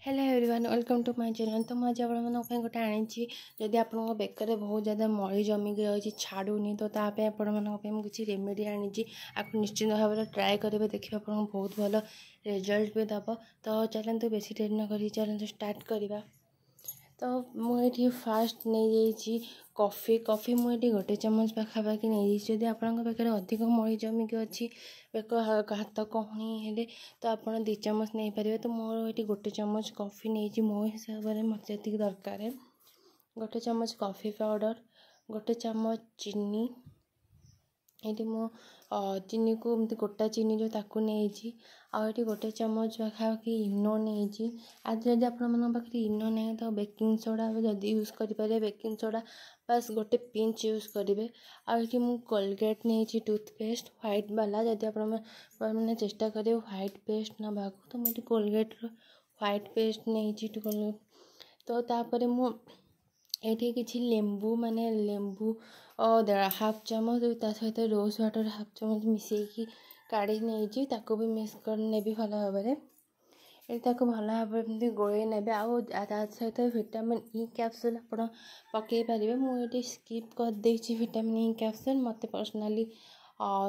Hello everyone welcome to my channel. तो मुझे आप गोटे आनी जदि आप बेकर बहुत ज़्यादा मली जमिक रही छाड़ूनी तो आप किसी रेमेडी आनी आपको निश्चित भाव में ट्राए करेंगे देखिए आपको बहुत भल रिजल्ट भी दब। तो चलते बेसी डेरी न करी चलते स्टार्ट करवा। तो मुझे फास्ट नहीं कॉफी मुझे गोटे चमच पाखापाखि नहीं जदि आपंक पाखे अधिक मली जमिक अच्छी बेक हाथ कहणी हेले तो आप 2 चमच नहीं पारे। तो मोर ये गोटे चमच कॉफी नहीं मो हिसाब से मत जी दरकार गोटे चमच कॉफी पाउडर गोटे चमच चीनी ये मो चीनी को एमती गोटा चीनी जो ताकू नहीं आठी गोटे चमच पाखापाखि इनो नहीं। आज जब आपे इनो नहीं तो बेकिंग सोडा जदि यूज करें बेकिंग सोडा बस गोटे पिंच यूज करेंगे। आठी मु कोलगेट नहीं टूथपेस्ट व्हाइट वाला जदि आपने चेष्टा करेंगे व्हाइट पेस्ट ना तो मुझे कोलगेट व्हाइट पेस्ट नहीं तो तापर मु ये किसी लेंबू माने लेंबू हाफ चमच सहित रोज वाटर हाफ चमच मिसेकी काढ़ी नहीं भी मिक्स करने भी भल भाव में भल भाव में गोले ने सहित विटामिन ई कैप्सूल आप पकई पारे। मुझे स्किप करदे विटामिन ई कैप्सूल मत पर्सनाली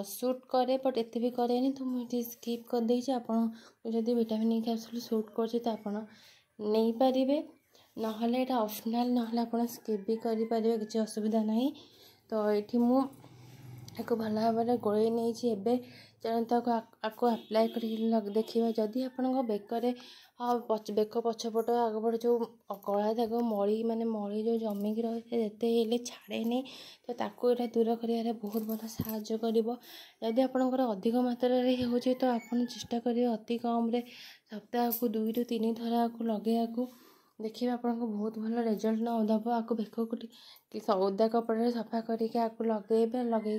सूट करे बट एत भी करे तो मुझे स्किप करदे जदि विटामिन ई कैप्सूल सूट कर नहीं पारे ना ऑप्शनल ना आप स्किप भी करेंगे किसी असुविधा नहीं। तो ये मुझे भल भाव में गोले नहीं चलते आपको अप्लाई कर देखिए जदि आप बेकर बेक पछपट आगपट जो कला दाग मली माने मली जो जमिक रही छाड़े नहीं तो ताकू ये दूर कर बहुत भल साहाय्य कर। आपंकर अधिक मात्रा हो तो आप चेष्टा करेंगे अति कम सप्ताह को 2 ରୁ 3 थर आपको लगे देखिए आपको बहुत भल रिजल्ट न दब। आपको बेक को ओदा कपड़े सफा करके लगे लगे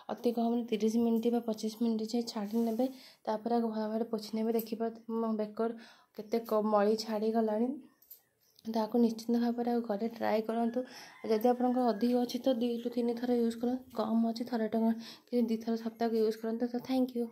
अति कम 30 मिनट 25 मिनट जाए छाड़ी ने भल भाव पोछि ने देखिए बेकर केते मली छाड़ी गला। तो आपको निश्चित भाव में घरे ट्राए करूँ जदि आप अधिक अच्छी तो 2 ରୁ 3 थर यूज कर कम अच्छी थर कि 2 थर सप्ताह यूज करते। तो थैंक यू।